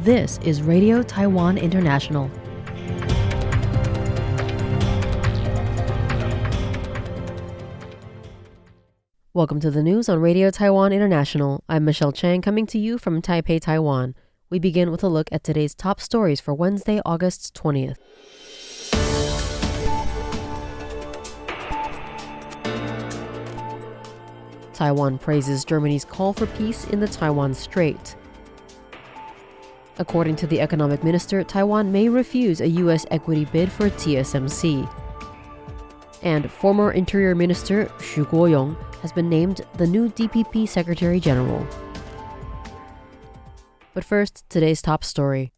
This is Radio Taiwan International. Welcome to the news on Radio Taiwan International. I'm Michelle Chang, coming to you from Taipei, Taiwan. We begin with a look at today's top stories for Wednesday, August 20th. Taiwan praises Germany's call for peace in the Taiwan Strait. According to the economic minister, Taiwan may refuse a U.S. equity bid for TSMC. And former Interior Minister Xu Guoyong has been named the new DPP Secretary General. But first, today's top story.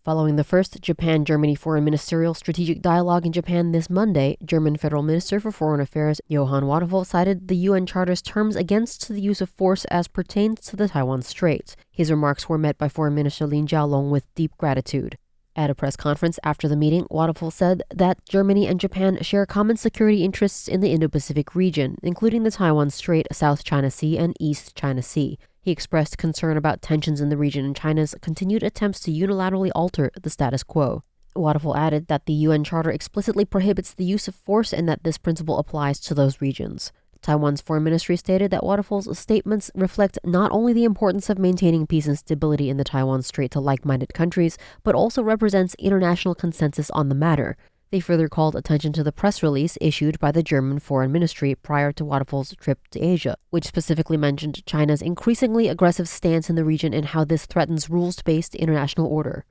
Following the first Japan-Germany Foreign Ministerial Strategic Dialogue in Japan this Monday, German Federal Minister for Foreign Affairs Johann Wadephul cited the UN Charter's terms against the use of force as pertains to the Taiwan Strait. His remarks were met by Foreign Minister Lin Jialong with deep gratitude. At a press conference after the meeting, Wadephul said that Germany and Japan share common security interests in the Indo-Pacific region, including the Taiwan Strait, South China Sea, and East China Sea. He expressed concern about tensions in the region and China's continued attempts to unilaterally alter the status quo. Wadephul added that the UN Charter explicitly prohibits the use of force and that this principle applies to those regions. Taiwan's foreign ministry stated that Wadephul's statements reflect not only the importance of maintaining peace and stability in the Taiwan Strait to like-minded countries, but also represents international consensus on the matter. They further called attention to the press release issued by the German Foreign Ministry prior to Wadephul's trip to Asia, which specifically mentioned China's increasingly aggressive stance in the region and how this threatens rules-based international order.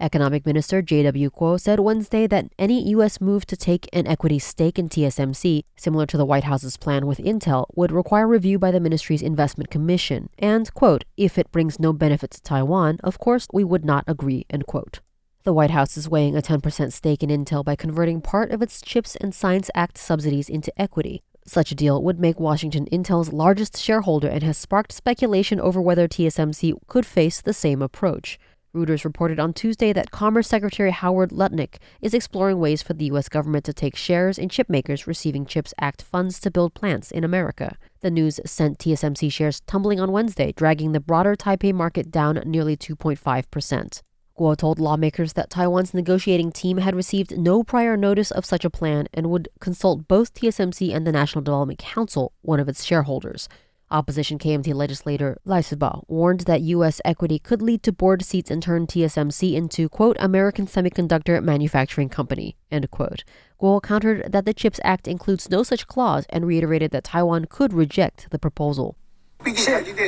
Economic Minister J.W. said Wednesday that any U.S. move to take an equity stake in TSMC, similar to the White House's plan with Intel, would require review by the ministry's investment commission, and, quote, if it brings no benefit to Taiwan, of course we would not agree, end quote. The White House is weighing a 10% stake in Intel by converting part of its CHIPS and Science Act subsidies into equity. Such a deal would make Washington Intel's largest shareholder and has sparked speculation over whether TSMC could face the same approach. Reuters reported on Tuesday that Commerce Secretary Howard Lutnick is exploring ways for the U.S. government to take shares in chipmakers receiving CHIPS Act funds to build plants in America. The news sent TSMC shares tumbling on Wednesday, dragging the broader Taipei market down nearly 2.5%. Guo told lawmakers that Taiwan's negotiating team had received no prior notice of such a plan and would consult both TSMC and the National Development Council, one of its shareholders. Opposition KMT legislator Lai Sibao warned that U.S. equity could lead to board seats and turn TSMC into, quote, American semiconductor manufacturing company, end quote. Guo countered that the CHIPS Act includes no such clause and reiterated that Taiwan could reject the proposal.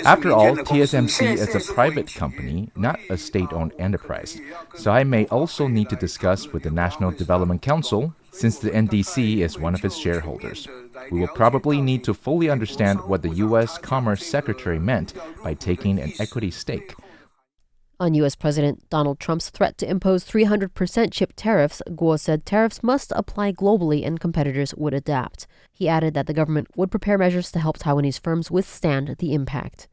After all, TSMC is a private company, not a state-owned enterprise. So I may also need to discuss with the National Development Council, since the NDC is one of its shareholders. We will probably need to fully understand what the U.S. Commerce Secretary meant by taking an equity stake. On U.S. President Donald Trump's threat to impose 300% chip tariffs, Guo said tariffs must apply globally and competitors would adapt. He added that the government would prepare measures to help Taiwanese firms withstand the impact.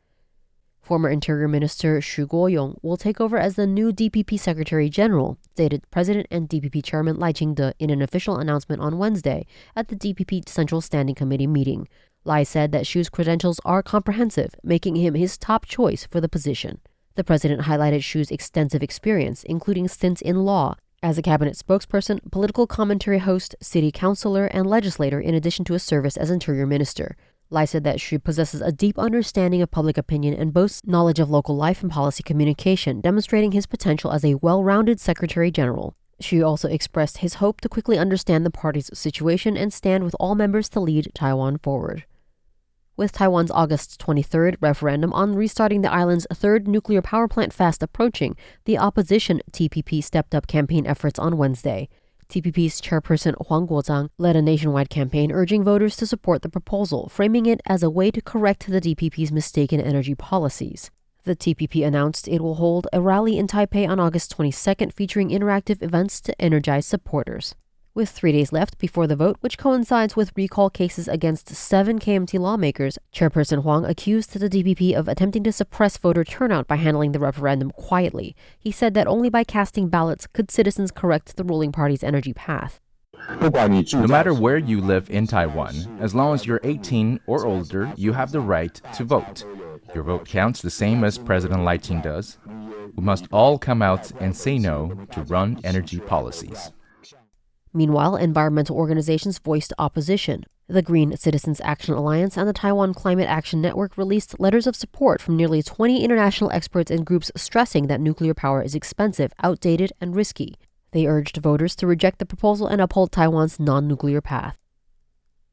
Former Interior Minister Xu Guoyong will take over as the new DPP Secretary General, stated President and DPP Chairman Lai Ching-te in an official announcement on Wednesday at the DPP Central Standing Committee meeting. Lai said that Xu's credentials are comprehensive, making him his top choice for the position. The president highlighted Xu's extensive experience, including stints in law, as a cabinet spokesperson, political commentary host, city councilor, and legislator, in addition to a service as interior minister. Lai said that Xu possesses a deep understanding of public opinion and boasts knowledge of local life and policy communication, demonstrating his potential as a well-rounded Secretary General. Xu also expressed his hope to quickly understand the party's situation and stand with all members to lead Taiwan forward. With Taiwan's August 23rd referendum on restarting the island's third nuclear power plant fast approaching, the opposition TPP stepped up campaign efforts on Wednesday. TPP's chairperson Huang Guozhang led a nationwide campaign urging voters to support the proposal, framing it as a way to correct the DPP's mistaken energy policies. The TPP announced it will hold a rally in Taipei on August 22nd featuring interactive events to energize supporters. With 3 days left before the vote, which coincides with recall cases against 7 KMT lawmakers, Chairperson Huang accused the DPP of attempting to suppress voter turnout by handling the referendum quietly. He said that only by casting ballots could citizens correct the ruling party's energy path. No matter where you live in Taiwan, as long as you're 18 or older, you have the right to vote. Your vote counts the same as President Lai Ching does. We must all come out and say no to run energy policies. Meanwhile, environmental organizations voiced opposition. The Green Citizens Action Alliance and the Taiwan Climate Action Network released letters of support from nearly 20 international experts and groups stressing that nuclear power is expensive, outdated, and risky. They urged voters to reject the proposal and uphold Taiwan's non-nuclear path.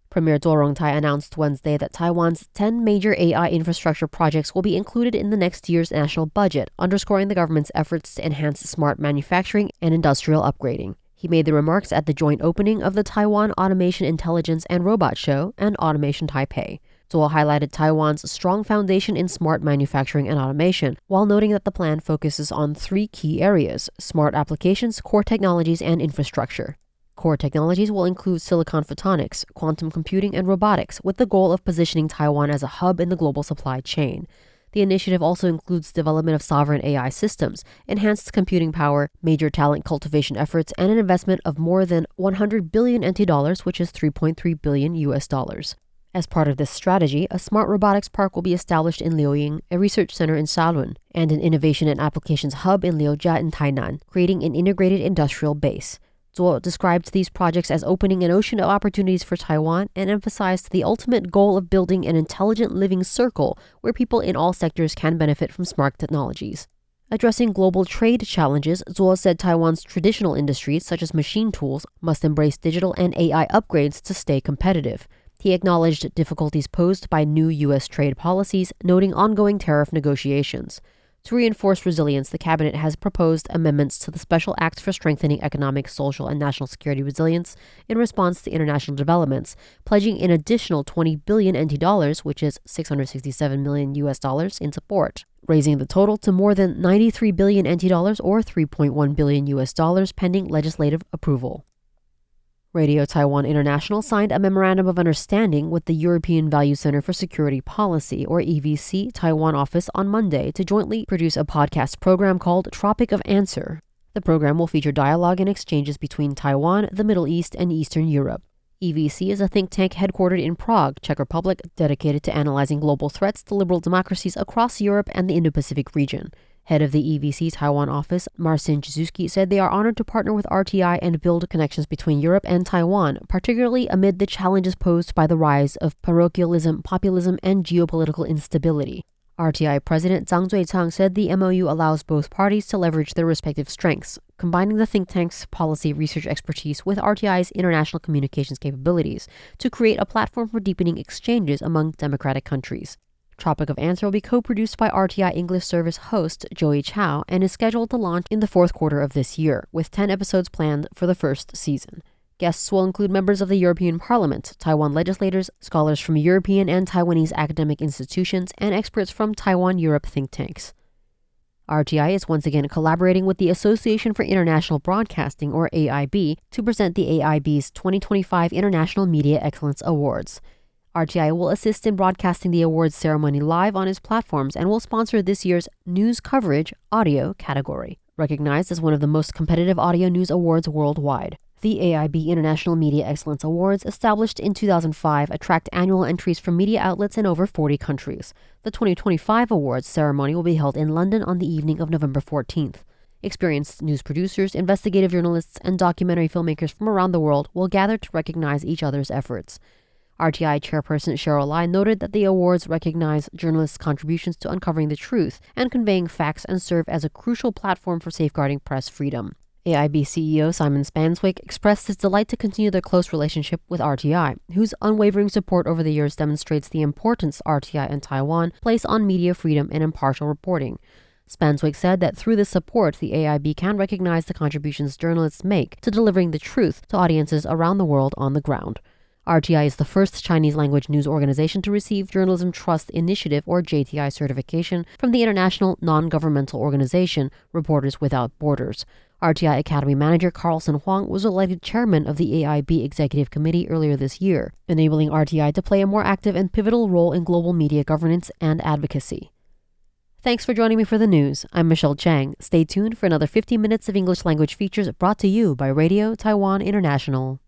Premier Zhou Rongtai announced Wednesday that Taiwan's 10 major AI infrastructure projects will be included in the next year's national budget, underscoring the government's efforts to enhance smart manufacturing and industrial upgrading. He made the remarks at the joint opening of the Taiwan Automation Intelligence and Robot Show and Automation Taipei. Zhou highlighted Taiwan's strong foundation in smart manufacturing and automation, while noting that the plan focuses on 3 key areas: smart applications, core technologies, and infrastructure. Core technologies will include silicon photonics, quantum computing, and robotics, with the goal of positioning Taiwan as a hub in the global supply chain. The initiative also includes development of sovereign AI systems, enhanced computing power, major talent cultivation efforts, and an investment of more than 100 billion NT dollars, which is $3.3 billion US dollars. As part of this strategy, a smart robotics park will be established in Liuying, a research center in Shalun, and an innovation and applications hub in Liujia in Tainan, creating an integrated industrial base. Zhou described these projects as opening an ocean of opportunities for Taiwan and emphasized the ultimate goal of building an intelligent living circle where people in all sectors can benefit from smart technologies. Addressing global trade challenges, Zhou said Taiwan's traditional industries, such as machine tools, must embrace digital and AI upgrades to stay competitive. He acknowledged difficulties posed by new U.S. trade policies, noting ongoing tariff negotiations. To reinforce resilience, the cabinet has proposed amendments to the Special Act for Strengthening Economic, Social, and National Security Resilience in response to international developments, pledging an additional 20 billion NT dollars, which is $667 million US dollars, in support, raising the total to more than 93 billion NT dollars or $3.1 billion US dollars pending legislative approval. Radio Taiwan International signed a Memorandum of Understanding with the European Value Center for Security Policy, or EVC, Taiwan office on Monday to jointly produce a podcast program called Tropic of Answer. The program will feature dialogue and exchanges between Taiwan, the Middle East, and Eastern Europe. EVC is a think tank headquartered in Prague, Czech Republic, dedicated to analyzing global threats to liberal democracies across Europe and the Indo-Pacific region. Head of the EVC Taiwan office, Marcin Jazuski, said they are honored to partner with RTI and build connections between Europe and Taiwan, particularly amid the challenges posed by the rise of parochialism, populism, and geopolitical instability. RTI President Zhang Zuichang said the MOU allows both parties to leverage their respective strengths, combining the think tank's policy research expertise with RTI's international communications capabilities to create a platform for deepening exchanges among democratic countries. Tropic of Answer will be co-produced by RTI English service host Joey Chow and is scheduled to launch in the 4th quarter of this year, with 10 episodes planned for the first season. Guests will include members of the European Parliament, Taiwan legislators, scholars from European and Taiwanese academic institutions, and experts from Taiwan-Europe think tanks. RTI is once again collaborating with the Association for International Broadcasting, or AIB, to present the AIB's 2025 International Media Excellence Awards. RTI will assist in broadcasting the awards ceremony live on its platforms and will sponsor this year's News Coverage Audio category, recognized as one of the most competitive audio news awards worldwide. The AIB International Media Excellence Awards, established in 2005, attract annual entries from media outlets in over 40 countries. The 2025 awards ceremony will be held in London on the evening of November 14th. Experienced news producers, investigative journalists, and documentary filmmakers from around the world will gather to recognize each other's efforts. RTI chairperson Cheryl Lai noted that the awards recognize journalists' contributions to uncovering the truth and conveying facts and serve as a crucial platform for safeguarding press freedom. AIB CEO Simon Spanswick expressed his delight to continue their close relationship with RTI, whose unwavering support over the years demonstrates the importance RTI and Taiwan place on media freedom and impartial reporting. Spanswick said that through this support, the AIB can recognize the contributions journalists make to delivering the truth to audiences around the world on the ground. RTI is the first Chinese-language news organization to receive Journalism Trust Initiative, or JTI certification, from the international non-governmental organization Reporters Without Borders. RTI Academy Manager Carlson Huang was elected chairman of the AIB Executive Committee earlier this year, enabling RTI to play a more active and pivotal role in global media governance and advocacy. Thanks for joining me for the news. I'm Michelle Chang. Stay tuned for another 50 minutes of English language features brought to you by Radio Taiwan International.